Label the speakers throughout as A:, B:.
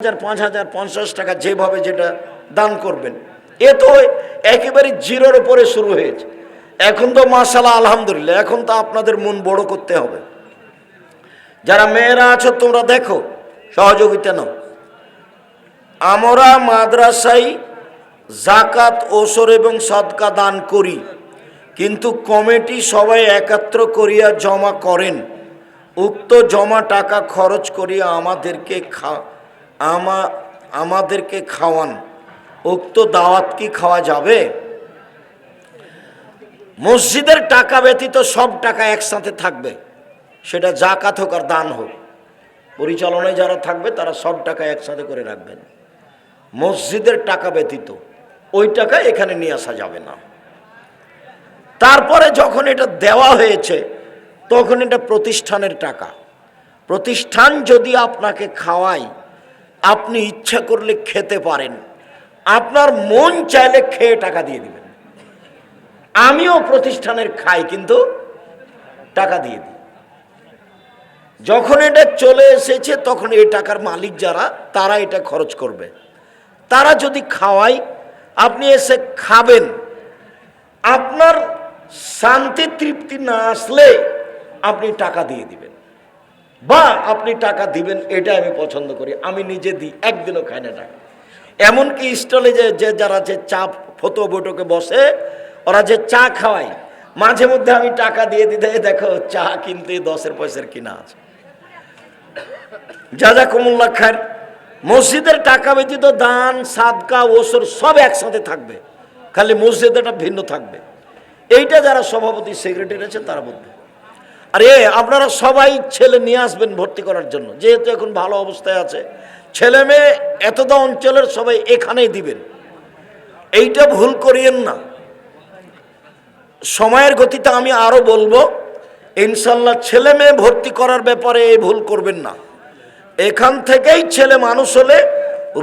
A: 5,000 50 টাকা যেভাবে যেটা দান করবেন, এ তো একেবারে জিরোর উপরে শুরু হয়েছে। এখন তো মাশাআল্লাহ আলহামদুলিল্লাহ, এখন তো আপনাদের মন বড় করতে হবে। যারা মেয়েরা আছো তোমরা দেখো, সহযোগিতা নাও। আমরা মাদ্রাসায় জাকাত ওসর এবং সদকা দান করি, কিন্তু কমিটি সবাই একত্র করিয়া জমা করেন। উক্ত জমা টাকা খরচ করিয়া আমাদেরকে খাওয়ান। উক্ত দাওয়াত কি খাওয়া যাবে? মসজিদের টাকা ব্যতীত সব টাকা একসাথে থাকবে, সেটা জাকাত হোক আর দান হোক। পরিচালনায় যারা থাকবে তারা সব টাকা একসাথে করে রাখবেন। মসজিদের টাকা ব্যতীত ওই টাকা এখানে নিয়ে আসা যাবে না। তারপরে যখন এটা দেওয়া হয়েছে তখন এটা প্রতিষ্ঠানের টাকা। প্রতিষ্ঠান যদি আপনাকে খাওয়ায়, আপনি ইচ্ছা করলে খেতে পারেন, আপনার মন চাইলে খেয়ে টাকা দিয়ে দিবেন। আমিও প্রতিষ্ঠানের খাই, কিন্তু টাকা দিয়ে দিই। যখন এটা চলে এসেছে তখন এই টাকার মালিক যারা, তারা এটা খরচ করবে। তারা যদি খাওয়ায়, আপনি এসে খাবেন। আপনার শান্তি তৃপ্তি না আসলে আপনি টাকা দিয়ে দিবেন, বা আপনি টাকা দিবেন, এটা আমি পছন্দ করি। আমি নিজে দিই, একদিনও খাই না টাকা। এমনকি স্টলে যে যারা যে চা ফতো বৈঠকে বসে, ওরা যে চা খাওয়ায়, মাঝে মধ্যে আমি টাকা দিয়ে দিতে, দেখো চা কিনতে 10 পয়সার কিনা আছে। জাযাকুমুল্লাহ খায়ের। মসজিদের টাকা ব্যতীত দান, সাদকা, ওসর সব একসাথে থাকবে, খালি মসজিদেরটা ভিন্ন থাকবে। এইটা যারা সভাপতি সেক্রেটারি আছে তারা বলবে। আর আপনারা সবাই ছেলে নিয়ে আসবেন ভর্তি করার জন্য, যেহেতু এখন ভালো অবস্থায় আছে। ছেলে মেয়ে এতটা অঞ্চলের সবাই এখানেই দিবেন, এইটা ভুল করিয়েন না। সময়ের গতিতে আমি আরো বলবো, ইনশাল্লাহ ছেলে মেয়ে ভর্তি করার ব্যাপারে এই ভুল করবেন না। এখান থেকেই ছেলে মানুষ হলে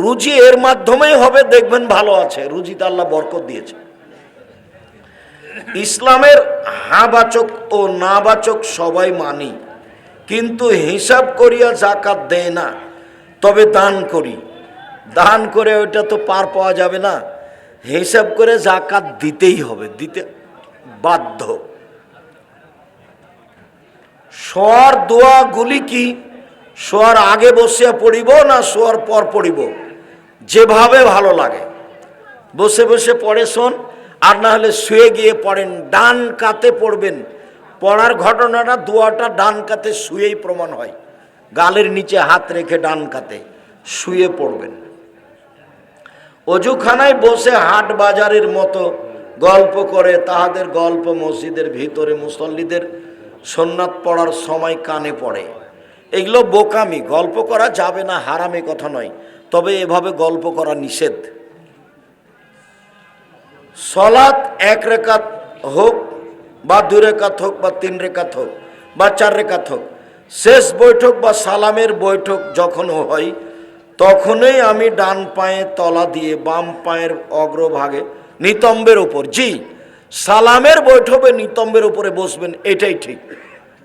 A: রুজি এর মাধ্যমেই হবে, দেখবেন ভালো আছে, রুজিতে আল্লাহ বরকত দিয়েছে। ইসলামের হাবাচক ও নাবাচক সবাই মানি, কিন্তু হিসাব করিয়া জাকাত দেয় না। তবে দান করি, দান করে ওইটা তো পার পাওয়া যাবে না, হিসাব করে জাকাত দিতেই হবে, দিতে বাধ্য। শোয়ার দোয়াগুলি কি শোয়ার আগে বসিয়া পড়িব না শোয়ার পর পড়িব? যেভাবে ভালো লাগে বসে বসে পড়ে শোন, আর না হলে শুয়ে গিয়ে পড়েন। ডান কাতে পড়বেন। পড়ার ঘটনাটা দোয়াটা ডান কাতে শুয়েই প্রমাণ হয়। গালের নিচে হাত রেখে ডান কাতে শুয়ে পড়বেন। অজুখানায় বসে হাট বাজারের মতো গল্প করে তাহাদের গল্প মসজিদের ভিতরে মুসল্লিদের সুন্নাত পড়ার সময় কানে পড়ে। এগুলো বোকামি, গল্প করা যাবে না, হারামে কথা নয়, তবে এভাবে গল্প করা নিষেধ। সলাত 1 রেকাত হোক বা 2 রেকাত হোক বা 3 রেকাত হোক বা 4 রেকাত হোক, শেষ বৈঠক বা সালামের বৈঠক যখন হয় তখনই আমি ডান পায়ে তলা দিয়ে বাম পায়ের অগ্রভাগে নিতম্বের উপর, জি সালামের বৈঠকে নিতম্বের উপরে বসবেন, এটাই ঠিক।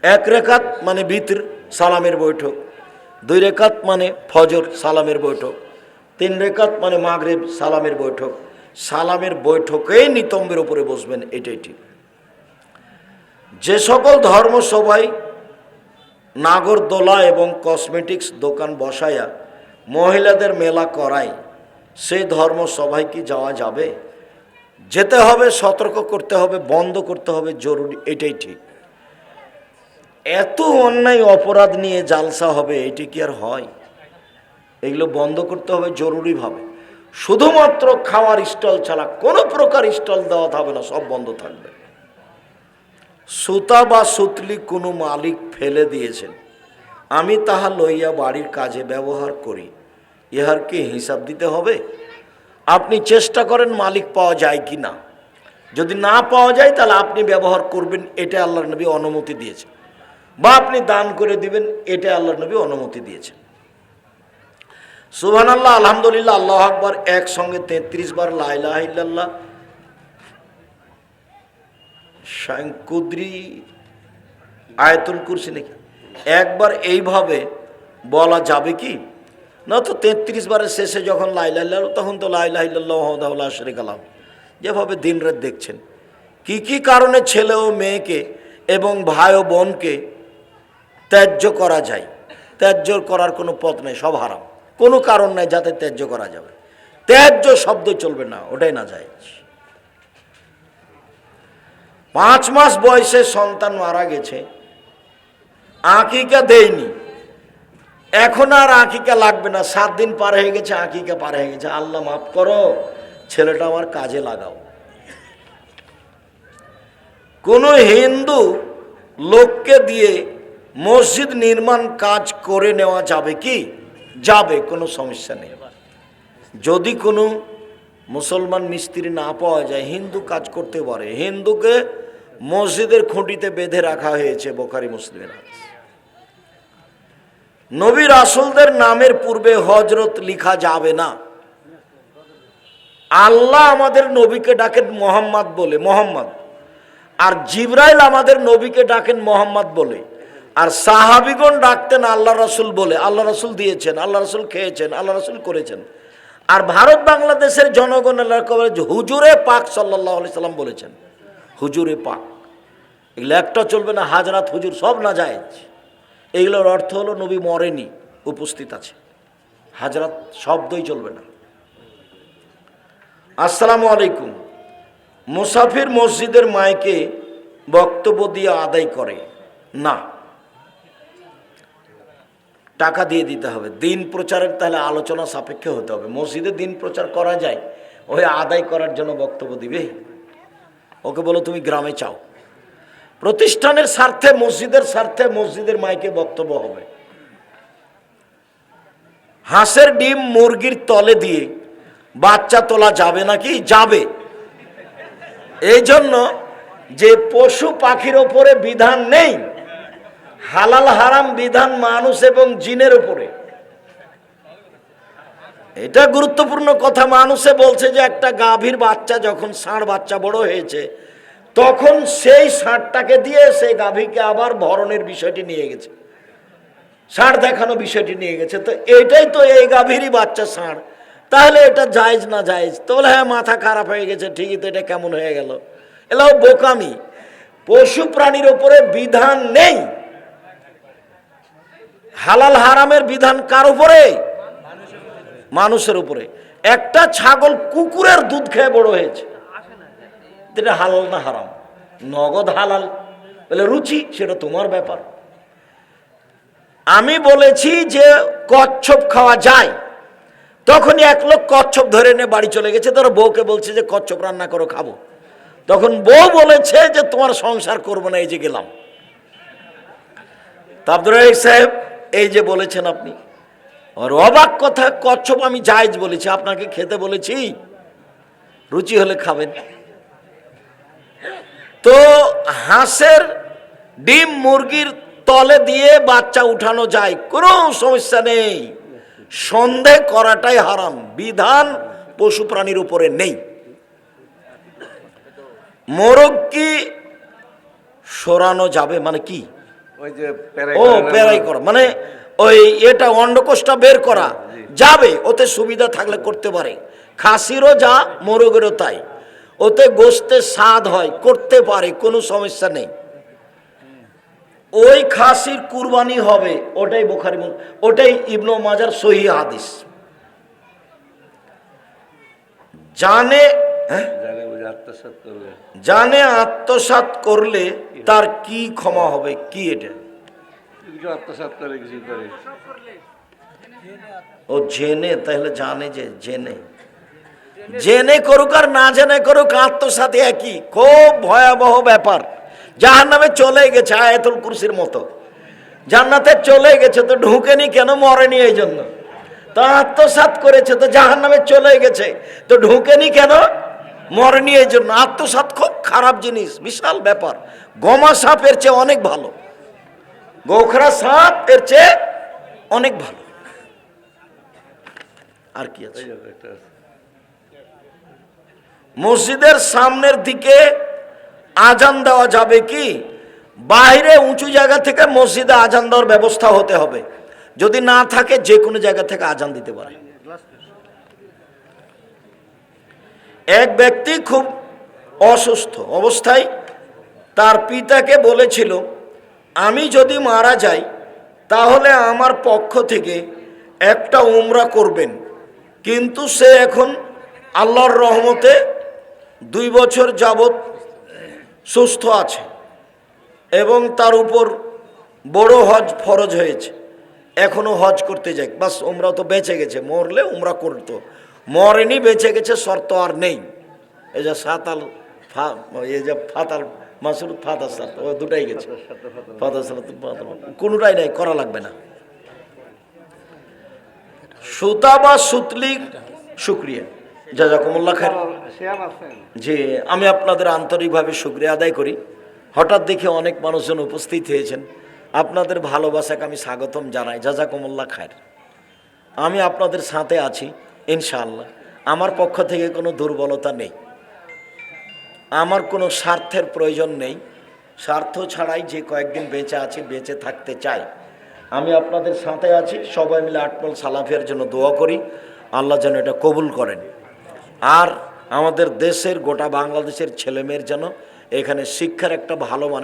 A: 1 রেকাত মানে বিতর সালামের বৈঠক, 2 রেকাত মানে ফজর সালামের বৈঠক, 3 রেকাত মানে মাগরিব সালামের বৈঠক। সালামের বৈঠকে নিতম্বের উপরে বসবেন, এটাই ঠিক। যে সকল ধর্মসভায় নাগরদোলা এবং কসমেটিক্স দোকান বসায়া মহিলাদের মেলা করায়, সেই ধর্মসভায় কি যাওয়া যাবে? যেতে হবে, সতর্ক করতে হবে, বন্ধ করতে হবে, জরুরি, এটাই ঠিক। এত অন্যায় অপরাধ নিয়ে জালসা হবে, এটি কি আর হয়? এগুলো বন্ধ করতে হবে জরুরিভাবে। শুধুমাত্র খাওয়ার স্টল ছাড়া কোনো প্রকার স্টল দেওয়া হবে না, সব বন্ধ থাকবে। সুতা বা সুতলি কোনো মালিক ফেলে দিয়েছেন, আমি তাহা লইয়া বাড়ির কাজে ব্যবহার করি, ইহার কি হিসাব দিতে হবে? আপনি চেষ্টা করেন মালিক পাওয়া যায় কি না। যদি না পাওয়া যায় তাহলে আপনি ব্যবহার করবেন, এটা আল্লাহর নবী অনুমতি দিয়েছেন। বা আপনি দান করে দিবেন, এটা আল্লাহর নবী অনুমতি দিয়েছেন। সুবহানাল্লাহ, আলহামদুলিল্লাহ, আল্লাহু আকবার একসঙ্গে 33 বার, লা ইলাহা ইল্লাল্লাহ, কুদরি, আয়াতুল কুরসি নাকি একবার এইভাবে বলা যাবে কি? না তো 33 বারের শেষে যখন লা ইলাহা ইল্লাল্লাহ, তখন তো লা ইলাহা ইল্লাল্লাহু ওয়াহদাহু লা শারীকা লাহু। যেভাবে দিনরাত দেখছেন কি কি কারণে ছেলে ও মেয়েকে এবং ভাই ও বোনকে ত্যায্য করা যায়, ত্যায্য করার কোনো পথ নেই, সব হারাম। কোনো কারণ নাই যাতে ত্যায্য করা যাবে। ত্যায্য শব্দ চলবে না, ওটাই না যায়। 5 মাস বয়সে সন্তান মারা গেছে, আকিকা দেয়নি, এখন আর আকিকা লাগবে না, 7 দিন পার হয়ে গেছে, আকিকা পার হয়ে গেছে, আল্লাহ মাফ করো, ছেলেটা আমার কাজে লাগাও। কোন হিন্দু লোককে দিয়ে মসজিদ নির্মাণ কাজ করে নেওয়া যাবে কি? যাবে, কোনো সমস্যা নেই। যদি কোনো মুসলমান মিস্ত্রি না পাওয়া যায়, হিন্দু কাজ করতে পারে। হিন্দুকে মসজিদের খুঁটিতে বেঁধে রাখা হয়েছে, বুখারী মুসলিমের হাদিস। নবী রাসূলদের নামের পূর্বে হযরত লিখা যাবে না। আল্লাহ আমাদের নবীকে ডাকেন মোহাম্মদ বলে, মোহাম্মদ, আর জিবরাইল আমাদের নবীকে ডাকেন মোহাম্মদ বলে, আর সাহাবীগণ ডাকতেন আল্লাহ রাসূল বলে। আল্লাহ রাসূল দিয়েছেন, আল্লাহ রাসূল খেয়েছেন, আল্লাহ রাসূল করেছেন। আর ভারত বাংলাদেশের জনগণ হুজুরে পাক সাল্লাল্লাহু আলাইহি সাল্লাম বলেছেন, হুজুরে পাক। এগুলো একটা চলবে না, হাজরাত হুজুর সব না জায়েজ। এইগুলোর অর্থ হলো নবী মরেনি, উপস্থিত আছে। হাজরাত শব্দই চলবে না। আসসালামু আলাইকুম। মুসাফির মসজিদের মাইকে বক্তব্য দিয়ে আদায় করে না, টাকা দিয়ে দিতে হবে। দিন প্রচারের তাহলে আলোচনা সাপেক্ষে হতে হবে। মসজিদে দিন প্রচার করা যায়, ওই আদায় করার জন্য বক্তব্য দিবে? ওকে বলো তুমি গ্রামে চাও। প্রতিষ্ঠানের স্বার্থে, মসজিদের স্বার্থে মসজিদের মাইকে বক্তব্য হবে। হাঁসের ডিম মুরগির তলে দিয়ে বাচ্চা তোলা যাবে নাকি? যাবে। এই জন্য যে পশু পাখির ওপরে বিধান নেই, হালাল হারাম বিধান মানুষ এবং জিনের উপরে। এটা গুরুত্বপূর্ণ কথা। মানুষে বলছে যে একটা গাভীর বাচ্চা যখন ষাঁড় বাচ্চা বড় হয়েছে, তখন সেই ষাঁড়টাকে দিয়ে সেই গাভীকে আবার ভরণের বিষয়টি নিয়ে গেছে, ষাঁড় দেখানো বিষয়টি নিয়ে গেছে। তো এটাই তো এই গাভীরই বাচ্চা ষাঁড়, তাহলে এটা জায়েজ না জায়েজ? তো বলে হ্যাঁ, মাথা খারাপ হয়ে গেছে, ঠিকই তো, এটা কেমন হয়ে গেল? এলাও বোকামি। পশু প্রাণীর উপরে বিধান নেই। হালাল হারামের বিধান কার উপরে? মানুষের উপরে। একটা ছাগল কুকুরের দুধ খেয়ে বড় হয়েছে, এটা হালাল না হারাম? নগদ হালাল, বলে রুচি, সেটা তোমার ব্যাপার। আমি বলেছি যে কচ্ছপ খাওয়া যায়, তখনই এক লোক কচ্ছপ ধরে এনে বাড়ি চলে গেছে। তার বউকে বলছে যে কচ্ছপ রান্না করো, খাবো। তখন বউ বলেছে যে তোমার সংসার করবো না, এই যে গেলাম। তা আব্দুর রাজ্জাক সাহেব, এই যে বলেছেন আপনি, আর অবাক কথা, কচ্ছপ আমি জায়েজ বলেছি, আপনাকে খেতে বলেছি, রুচি হলে খাবেন। তো হাঁসের ডিম মুরগির তলে দিয়ে বাচ্চা উঠানো যায়, কোনো সমস্যা নেই। সন্দেহ করাটাই হারাম, বিধান পশু প্রাণীর উপরে নেই। মোরগ কি সরানো যাবে? মানে কি? ও পেরাই করা, মানে ওই এটা অন্ডকোষটা বের করা যাবে, ওতে সুবিধা থাকলে করতে পারে। খাসিরও যা, মোরগেরও তাই, ওতে গোশতের স্বাদ হয়, করতে পারে, কোনো সমস্যা নেই। ওই খাসির কুরবানি হবে, ওটাই বুখারী, ওটাই ইবনে মাজার সহিহ হাদিস। জানে জানে আত্মসাৎ করলে তার কি ক্ষমা হবে? কি এটা? ও জেনে, তাহলে জানে, যে জেনে, জেনে করুক আর না জেনে করুক, আত্মসাৎ একই। খুব ভয়াবহ ব্যাপার। জাহান্নামে চলে গেছে, আয়াতুল কুরসির মতো। জান্নাতে চলে গেছে তো ঢুকেনি কেন? মরেনি এই জন্য। তো আত্মসাৎ করেছে তো জাহান্নামে চলে গেছে, তো ঢুকেনি কেন? মরেনি এই জন্য। আত্মসাৎ খুব খারাপ জিনিস, বিশাল ব্যাপার। গমা সাপ এর চেয়ে অনেক ভালো, গোখরা সাপ এর চেয়ে অনেক ভালো। আর কি আছে? মসজিদের সামনের দিকে আজান দেওয়া যাবে কি? বাইরে উঁচু জায়গা থেকে মসজিদে আজান দেওয়ার ব্যবস্থা হতে হবে। যদি না থাকে যে কোনো জায়গা থেকে আজান দিতে পারে। এক ব্যক্তি খুব অসুস্থ অবস্থায় তার পিতাকে বলেছিল, আমি যদি মারা যাই তাহলে আমার পক্ষ থেকে একটা উমরা করবেন। কিন্তু সে এখন আল্লাহর রহমতে 2 বছর যাবৎ সুস্থ আছে এবং তার উপর বড় হজ ফরজ হয়েছে, এখনো হজ করতে যায়। বাস উমরা তো বেঁচে গেছে, মরলে উমরা করতো, মরেনি, বেঁচে গেছে, শর্ত আর নেই। এই যে সাতাল এই যে ফাতাল মাসুদ ফাতার সাত, ও দুটাই গেছে, ফাতার সাত কোনোটাই নাই, করা লাগবে না। সুতা বা সুতলি, শুক্রিয়া, জাযাকুমুল্লাহ খায়র। জি, আমি আপনাদের আন্তরিকভাবে শুকরিয়া আদায় করি। হঠাৎ দেখে অনেক মানুষজন উপস্থিত হয়েছেন, আপনাদের ভালোবাসাকে আমি স্বাগতম জানাই, জাযাকুমুল্লাহ খায়র। আমি আপনাদের সাথে আছি ইনশাআল্লাহ। আমার পক্ষ থেকে কোনো দুর্বলতা নেই, আমার কোনো স্বার্থের প্রয়োজন নেই। স্বার্থ ছাড়াই যে কয়েকদিন বেঁচে আছি, বেঁচে থাকতে চাই। আমি আপনাদের সাথে আছি, সবাই মিলে আটমল সালাফিয়ার জন্য দোয়া করি, আল্লাহ যেন এটা কবুল করেন। আর আমাদের দেশের গোটা বাংলাদেশের ছেলেমেয়ের যেন এখানে শিক্ষার একটা ভালো মানে